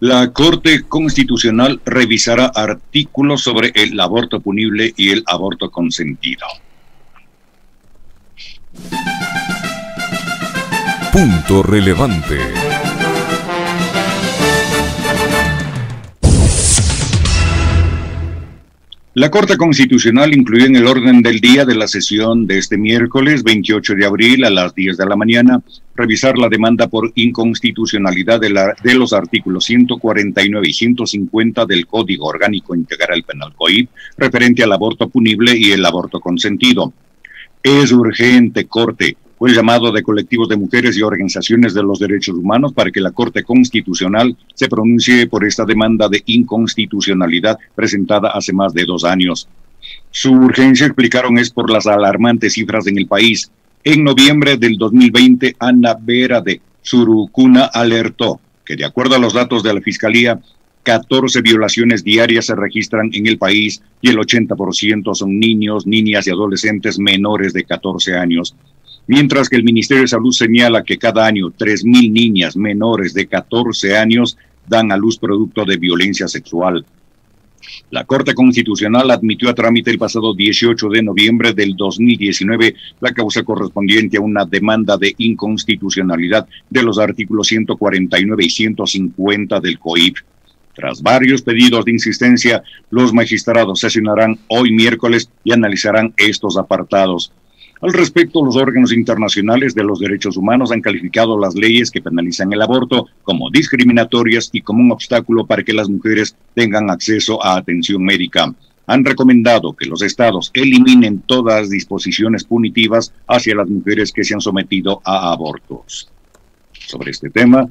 La Corte Constitucional revisará artículos sobre el aborto punible y el aborto consentido. Punto relevante. La Corte Constitucional incluyó en el orden del día de la sesión de este miércoles 28 de abril a las 10 de la mañana revisar la demanda por inconstitucionalidad de los artículos 149 y 150 del Código Orgánico Integral Penal COIP referente al aborto punible y el aborto consentido. Es urgente, Corte, fue el llamado de colectivos de mujeres y organizaciones de los derechos humanos para que la Corte Constitucional se pronuncie por esta demanda de inconstitucionalidad presentada hace más de 2 años. Su urgencia, explicaron, es por las alarmantes cifras en el país. En noviembre del 2020, Ana Vera de Surucuna alertó que, de acuerdo a los datos de la Fiscalía, 14 violaciones diarias se registran en el país y el 80% son niños, niñas y adolescentes menores de 14 años. Mientras que el Ministerio de Salud señala que cada año 3.000 niñas menores de 14 años dan a luz producto de violencia sexual. La Corte Constitucional admitió a trámite el pasado 18 de noviembre del 2019 la causa correspondiente a una demanda de inconstitucionalidad de los artículos 149 y 150 del COIP. Tras varios pedidos de insistencia, los magistrados sesionarán hoy miércoles y analizarán estos apartados. Al respecto, los órganos internacionales de los derechos humanos han calificado las leyes que penalizan el aborto como discriminatorias y como un obstáculo para que las mujeres tengan acceso a atención médica. Han recomendado que los estados eliminen todas las disposiciones punitivas hacia las mujeres que se han sometido a abortos. Sobre este tema,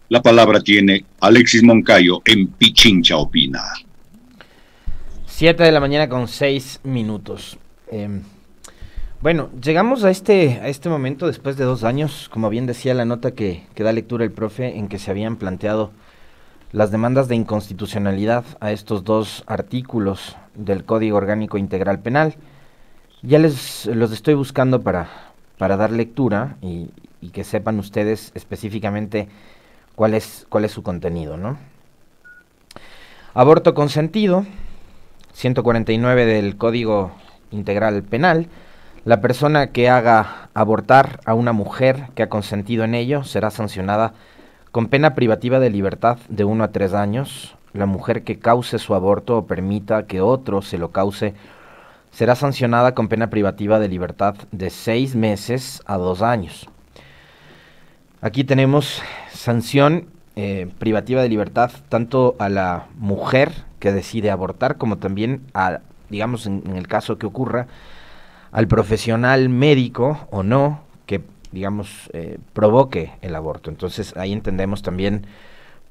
la palabra tiene Alexis Moncayo en Pichincha Opina. 7 de la mañana con 6 minutos. Bueno, llegamos a este momento después de 2 años, como bien decía la nota que da lectura el profe, en que se habían planteado las demandas de inconstitucionalidad a estos 2 artículos del Código Orgánico Integral Penal. Ya los estoy buscando para dar lectura y que sepan ustedes específicamente cuál es su contenido, ¿no? Aborto consentido, 149 del Código Integral Penal. La persona que haga abortar a una mujer que ha consentido en ello será sancionada con pena privativa de libertad de 1 a 3 años. La mujer que cause su aborto o permita que otro se lo cause será sancionada con pena privativa de libertad de 6 meses a 2 años. Aquí tenemos sanción privativa de libertad tanto a la mujer que decide abortar como también a, digamos, en el caso que ocurra, al profesional médico o no que, digamos, provoque el aborto. Entonces ahí entendemos también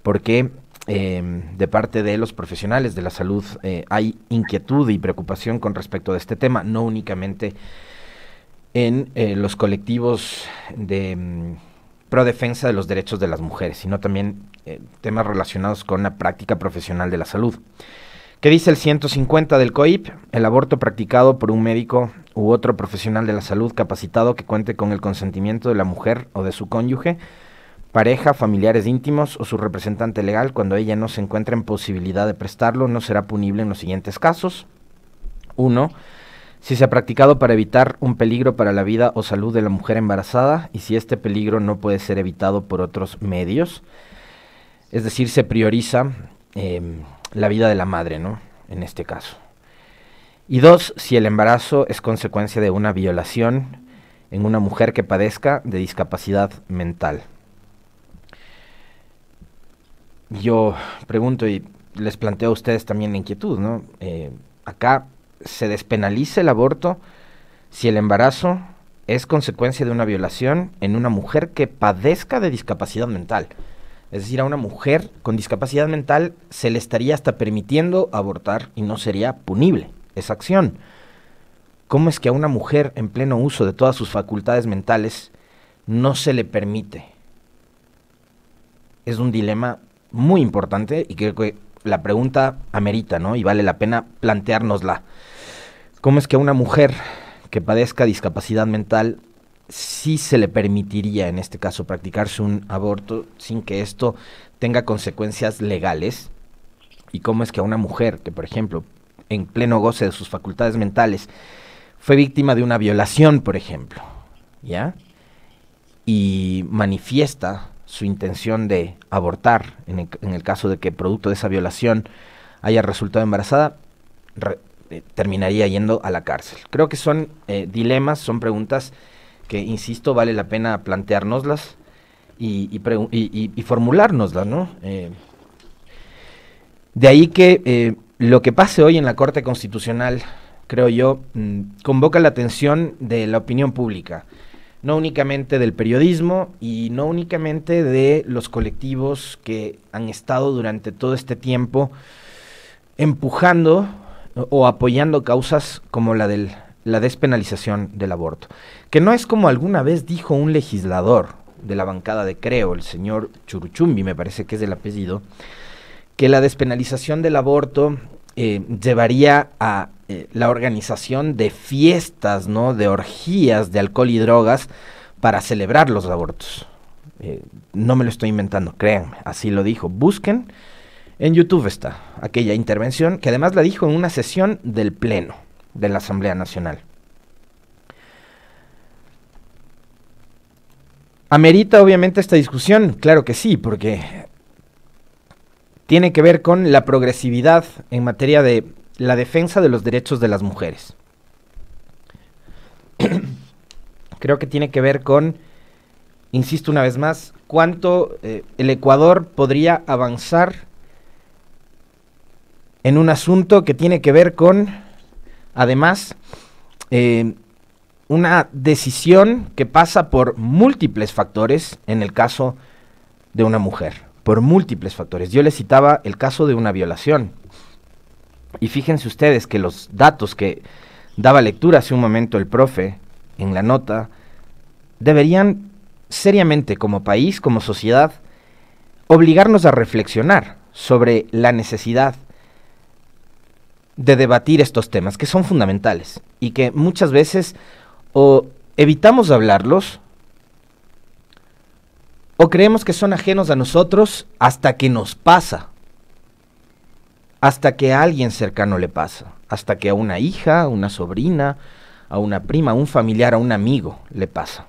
por qué de parte de los profesionales de la salud hay inquietud y preocupación con respecto a este tema, no únicamente en los colectivos de pro defensa de los derechos de las mujeres, sino también temas relacionados con la práctica profesional de la salud. ¿Qué dice el 150 del COIP? El aborto practicado por un médico u otro profesional de la salud capacitado que cuente con el consentimiento de la mujer o de su cónyuge, pareja, familiares íntimos o su representante legal cuando ella no se encuentre en posibilidad de prestarlo, no será punible en los siguientes casos. 1. Si se ha practicado para evitar un peligro para la vida o salud de la mujer embarazada y si este peligro no puede ser evitado por otros medios, es decir, se prioriza la vida de la madre, ¿no? En este caso. Y 2, si el embarazo es consecuencia de una violación en una mujer que padezca de discapacidad mental. Yo pregunto y les planteo a ustedes también la inquietud, ¿no? Acá se despenaliza el aborto si el embarazo es consecuencia de una violación en una mujer que padezca de discapacidad mental. Es decir, a una mujer con discapacidad mental se le estaría hasta permitiendo abortar y no sería punible esa acción. ¿Cómo es que a una mujer en pleno uso de todas sus facultades mentales no se le permite? Es un dilema muy importante y creo que la pregunta amerita, ¿no? Y vale la pena planteárnosla. ¿Cómo es que a una mujer que padezca discapacidad mental sí se le permitiría en este caso practicarse un aborto sin que esto tenga consecuencias legales, y cómo es que a una mujer que, por ejemplo, en pleno goce de sus facultades mentales, fue víctima de una violación, por ejemplo, ¿ya? Y manifiesta su intención de abortar, en el caso de que producto de esa violación haya resultado embarazada, terminaría yendo a la cárcel. Creo que son dilemas, son preguntas que, insisto, vale la pena planteárnoslas y formulárnoslas, ¿no? De ahí que lo que pase hoy en la Corte Constitucional, creo yo, convoca la atención de la opinión pública, no únicamente del periodismo y no únicamente de los colectivos que han estado durante todo este tiempo empujando o apoyando causas como la de la despenalización del aborto, que no es como alguna vez dijo un legislador de la bancada de Creo, el señor Churuchumbi, me parece que es el apellido, que la despenalización del aborto llevaría a la organización de fiestas, ¿no?, de orgías de alcohol y drogas para celebrar los abortos. No me lo estoy inventando, créanme, así lo dijo. Busquen, en YouTube está aquella intervención, que además la dijo en una sesión del Pleno de la Asamblea Nacional. ¿Amerita obviamente esta discusión? Claro que sí, porque tiene que ver con la progresividad en materia de la defensa de los derechos de las mujeres. Creo que tiene que ver con, insisto una vez más, cuánto el Ecuador podría avanzar en un asunto que tiene que ver con, además, una decisión que pasa por múltiples factores en el caso de una mujer, por múltiples factores. Yo les citaba el caso de una violación, y fíjense ustedes que los datos que daba lectura hace un momento el profe en la nota deberían seriamente, como país, como sociedad, obligarnos a reflexionar sobre la necesidad de debatir estos temas que son fundamentales y que muchas veces o evitamos hablarlos o creemos que son ajenos a nosotros hasta que nos pasa, hasta que a alguien cercano le pasa, hasta que a una hija, a una sobrina, a una prima, a un familiar, a un amigo le pasa.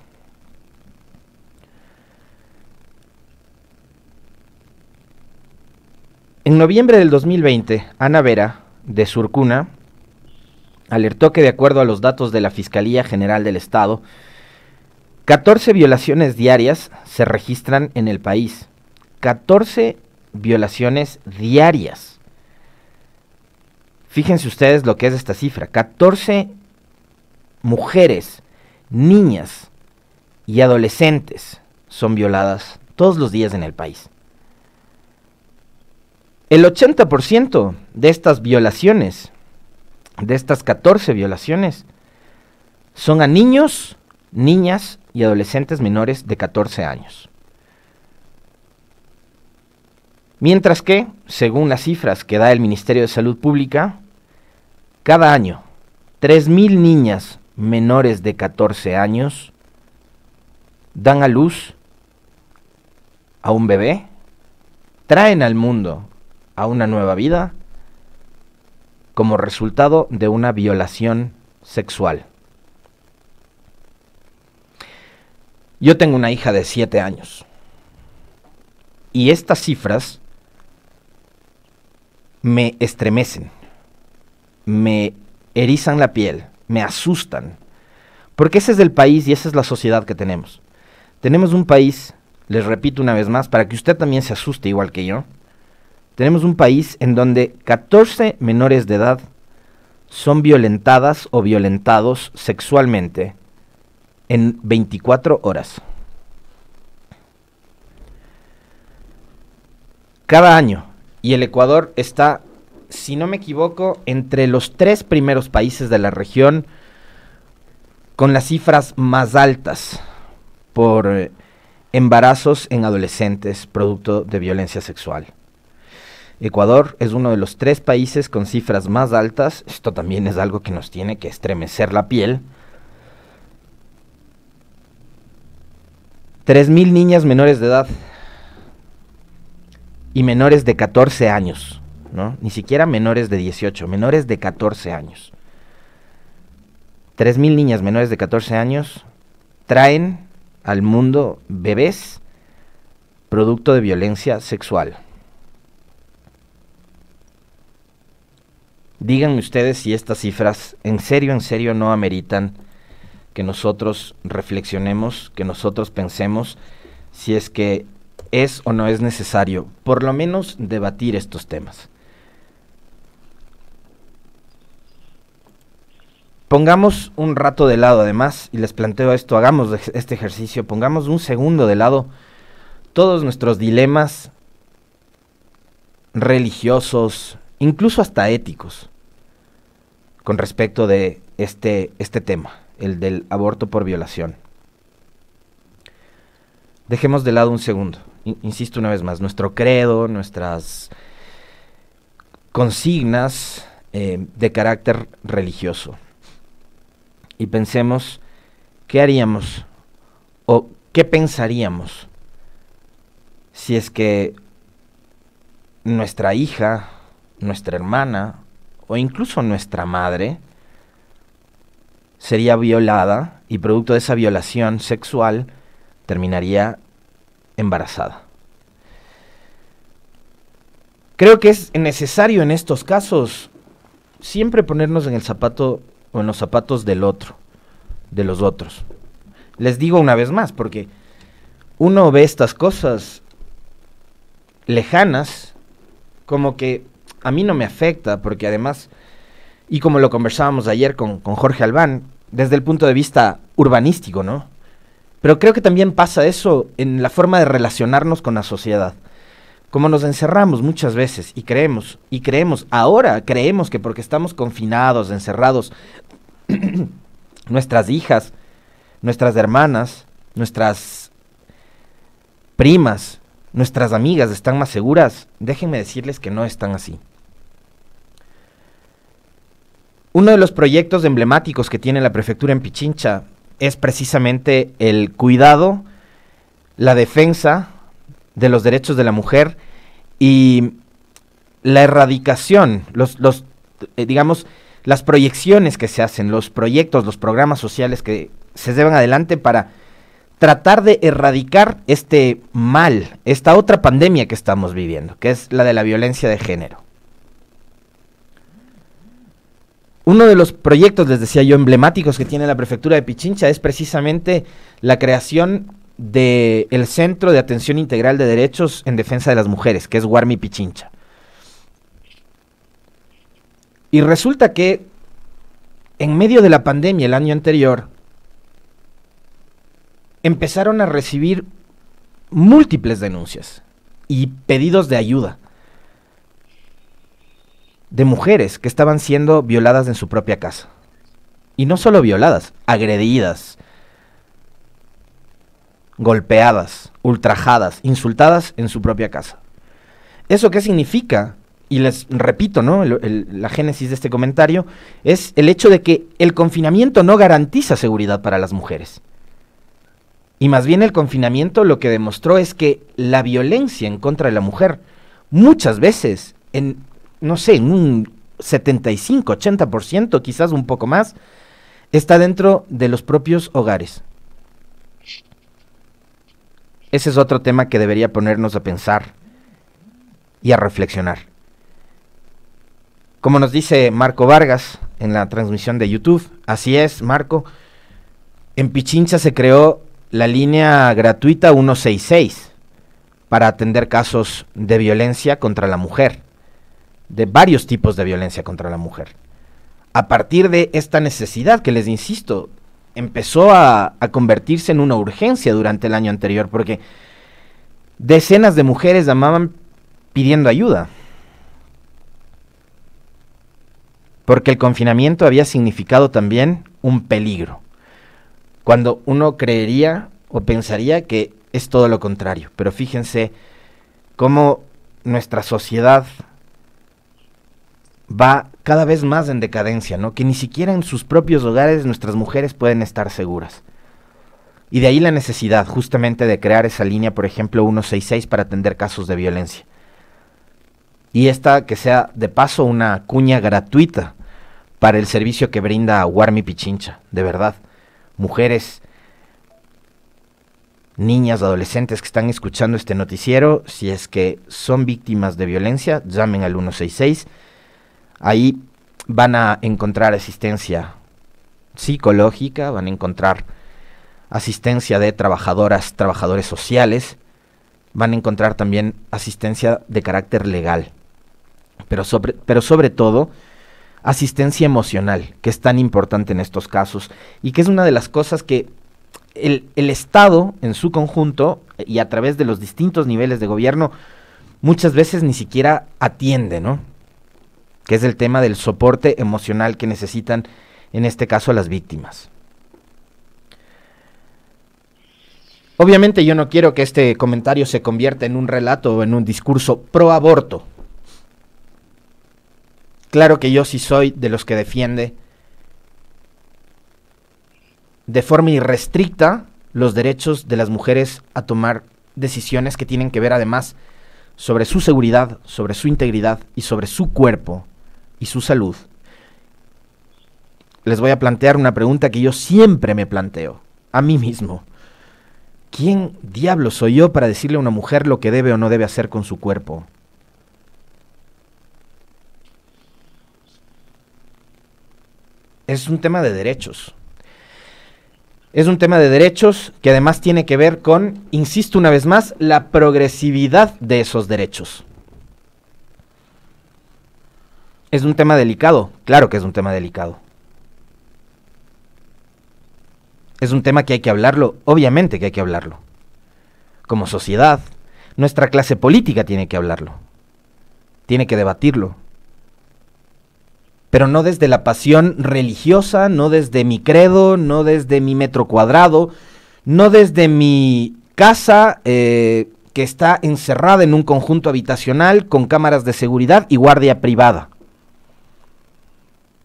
En noviembre del 2020, Ana Vera, de Surcuna, alertó que, de acuerdo a los datos de la Fiscalía General del Estado, 14 violaciones diarias se registran en el país. 14 violaciones diarias. Fíjense ustedes lo que es esta cifra. 14 mujeres, niñas y adolescentes son violadas todos los días en el país. El 80% de estas violaciones, de estas 14 violaciones, son a niños, niñas y adolescentes menores de 14 años. Mientras que, según las cifras que da el Ministerio de Salud Pública, cada año 3,000 niñas menores de 14 años dan a luz a un bebé, traen al mundo a una nueva vida como resultado de una violación sexual. Yo tengo una hija de 7 años y estas cifras me estremecen, me erizan la piel, me asustan, porque ese es el país y esa es la sociedad que tenemos. Tenemos un país, les repito una vez más, para que usted también se asuste igual que yo, tenemos un país en donde 14 menores de edad son violentadas o violentados sexualmente en 24 horas. Cada año. Y el Ecuador está, si no me equivoco, entre los 3 primeros países de la región con las cifras más altas por embarazos en adolescentes producto de violencia sexual. Ecuador es uno de los 3 países con cifras más altas. Esto también es algo que nos tiene que estremecer la piel. 3,000 niñas menores de edad y menores de 14 años, ¿no? Ni siquiera menores de 18, menores de 14 años. 3,000 niñas menores de 14 años traen al mundo bebés producto de violencia sexual. Díganme ustedes si estas cifras en serio no ameritan que nosotros reflexionemos, que nosotros pensemos si es que es o no es necesario, por lo menos, debatir estos temas. Pongamos un rato de lado, además, y les planteo esto, hagamos este ejercicio, pongamos un segundo de lado todos nuestros dilemas religiosos, incluso hasta éticos, con respecto de este tema, el del aborto por violación. Dejemos de lado un segundo, insisto una vez más, nuestro credo, nuestras consignas de carácter religioso. Y pensemos qué haríamos o qué pensaríamos si es que nuestra hija, nuestra hermana o incluso nuestra madre sería violada y producto de esa violación sexual terminaría embarazada. Creo que es necesario en estos casos siempre ponernos en el zapato o en los zapatos del otro, de los otros. Les digo una vez más, porque uno ve estas cosas lejanas, como que a mí no me afecta, porque además, y como lo conversábamos ayer con Jorge Albán, desde el punto de vista urbanístico, ¿no? Pero creo que también pasa eso en la forma de relacionarnos con la sociedad. Como nos encerramos muchas veces y creemos que porque estamos confinados, encerrados, nuestras hijas, nuestras hermanas, nuestras primas, nuestras amigas están más seguras. Déjenme decirles que no están así. Uno de los proyectos emblemáticos que tiene la prefectura en Pichincha es precisamente el cuidado, la defensa de los derechos de la mujer y la erradicación, digamos, las proyecciones que se hacen, los proyectos, los programas sociales que se llevan adelante para tratar de erradicar este mal, esta otra pandemia que estamos viviendo, que es la de la violencia de género. Uno de los proyectos, les decía yo, emblemáticos que tiene la prefectura de Pichincha es precisamente la creación del Centro de Atención Integral de Derechos en Defensa de las Mujeres, que es Guarmi Pichincha. Y resulta que en medio de la pandemia el año anterior empezaron a recibir múltiples denuncias y pedidos de ayuda de mujeres que estaban siendo violadas en su propia casa. Y no solo violadas, agredidas, golpeadas, ultrajadas, insultadas en su propia casa. ¿Eso qué significa? Y les repito, ¿no? La génesis de este comentario es el hecho de que el confinamiento no garantiza seguridad para las mujeres. Y más bien el confinamiento lo que demostró es que la violencia en contra de la mujer, muchas veces, en un 75, 80%, quizás un poco más, está dentro de los propios hogares. Ese es otro tema que debería ponernos a pensar y a reflexionar. Como nos dice Marco Vargas en la transmisión de YouTube, así es, Marco, en Pichincha se creó la línea gratuita 166 para atender casos de violencia contra la mujer, de varios tipos de violencia contra la mujer. A partir de esta necesidad que les insisto, empezó a convertirse en una urgencia durante el año anterior, porque decenas de mujeres llamaban pidiendo ayuda, porque el confinamiento había significado también un peligro, cuando uno creería o pensaría que es todo lo contrario. Pero fíjense cómo nuestra sociedad va cada vez más en decadencia, ¿no? Que ni siquiera en sus propios hogares nuestras mujeres pueden estar seguras. Y de ahí la necesidad justamente de crear esa línea, por ejemplo, 166 para atender casos de violencia. Y esta que sea de paso una cuña gratuita para el servicio que brinda Warmi Pichincha, de verdad. Mujeres, niñas, adolescentes que están escuchando este noticiero, si es que son víctimas de violencia, llamen al 166. Ahí van a encontrar asistencia psicológica, van a encontrar asistencia de trabajadoras, trabajadores sociales, van a encontrar también asistencia de carácter legal, pero sobre todo asistencia emocional, que es tan importante en estos casos y que es una de las cosas que el Estado en su conjunto y a través de los distintos niveles de gobierno muchas veces ni siquiera atiende, ¿no? Que es el tema del soporte emocional que necesitan, en este caso, las víctimas. Obviamente yo no quiero que este comentario se convierta en un relato o en un discurso pro aborto. Claro que yo sí soy de los que defiende de forma irrestricta los derechos de las mujeres a tomar decisiones que tienen que ver además sobre su seguridad, sobre su integridad y sobre su cuerpo y su salud. Les voy a plantear una pregunta que yo siempre me planteo, a mí mismo. ¿Quién diablo soy yo para decirle a una mujer lo que debe o no debe hacer con su cuerpo? Es un tema de derechos. Es un tema de derechos que además tiene que ver con, insisto una vez más, la progresividad de esos derechos. ¿Es un tema delicado? Claro que es un tema delicado. Es un tema que hay que hablarlo, obviamente que hay que hablarlo. Como sociedad, nuestra clase política tiene que hablarlo. Tiene que debatirlo. Pero no desde la pasión religiosa, no desde mi credo, no desde mi metro cuadrado, no desde mi casa que está encerrada en un conjunto habitacional con cámaras de seguridad y guardia privada.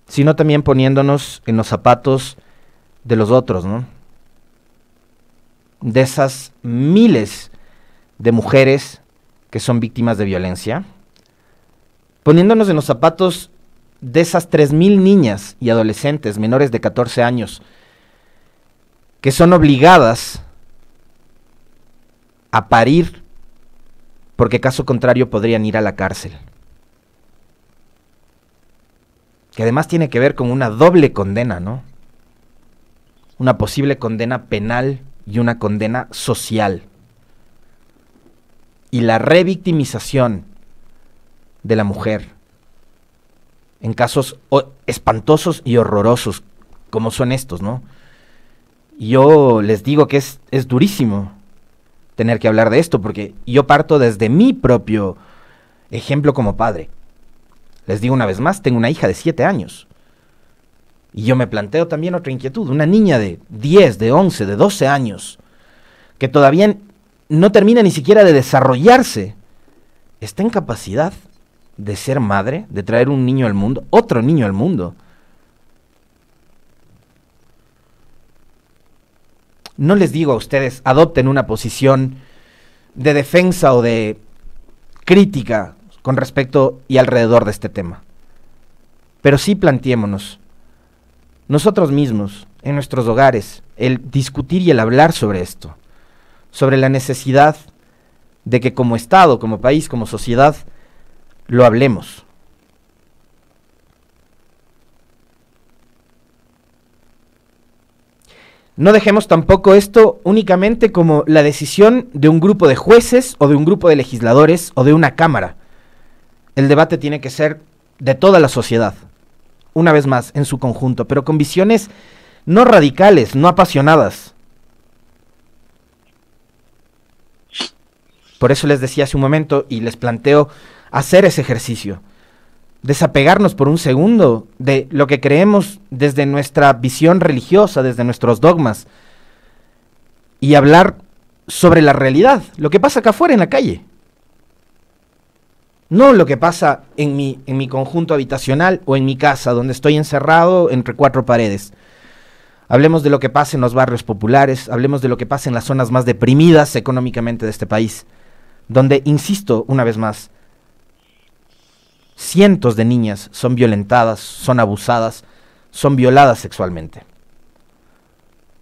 Sino también poniéndonos en los zapatos de los otros, ¿no? De esas miles de mujeres que son víctimas de violencia, poniéndonos en los zapatos de esas 3,000 niñas y adolescentes menores de 14 años que son obligadas a parir porque caso contrario podrían ir a la cárcel. Que además tiene que ver con una doble condena, ¿no? Una posible condena penal y una condena social. Y la revictimización de la mujer en casos espantosos y horrorosos como son estos, ¿no? Yo les digo que es durísimo tener que hablar de esto porque yo parto desde mi propio ejemplo como padre. Les digo una vez más, tengo una hija de 7 años. Y yo me planteo también otra inquietud, una niña de 10, de 11, de 12 años, que todavía no termina ni siquiera de desarrollarse, está en capacidad de ser madre, de traer un niño al mundo, otro niño al mundo. No les digo a ustedes, adopten una posición de defensa o de crítica con respecto y alrededor de este tema. Pero sí planteémonos, nosotros mismos, en nuestros hogares, el discutir y el hablar sobre esto, sobre la necesidad de que como Estado, como país, como sociedad, lo hablemos. No dejemos tampoco esto únicamente como la decisión de un grupo de jueces o de un grupo de legisladores o de una cámara. El debate tiene que ser de toda la sociedad, una vez más, en su conjunto, pero con visiones no radicales, no apasionadas. Por eso les decía hace un momento y les planteo hacer ese ejercicio, desapegarnos por un segundo de lo que creemos desde nuestra visión religiosa, desde nuestros dogmas, y hablar sobre la realidad, lo que pasa acá afuera en la calle. No lo que pasa en mi conjunto habitacional o en mi casa, donde estoy encerrado entre 4 paredes. Hablemos de lo que pasa en los barrios populares, hablemos de lo que pasa en las zonas más deprimidas económicamente de este país, donde, insisto una vez más, cientos de niñas son violentadas, son abusadas, son violadas sexualmente.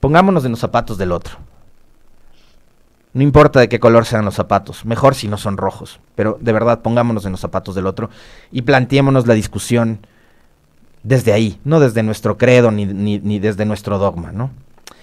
Pongámonos en los zapatos del otro. No importa de qué color sean los zapatos, mejor si no son rojos, pero de verdad pongámonos en los zapatos del otro y planteémonos la discusión desde ahí, no desde nuestro credo ni desde nuestro dogma, ¿no?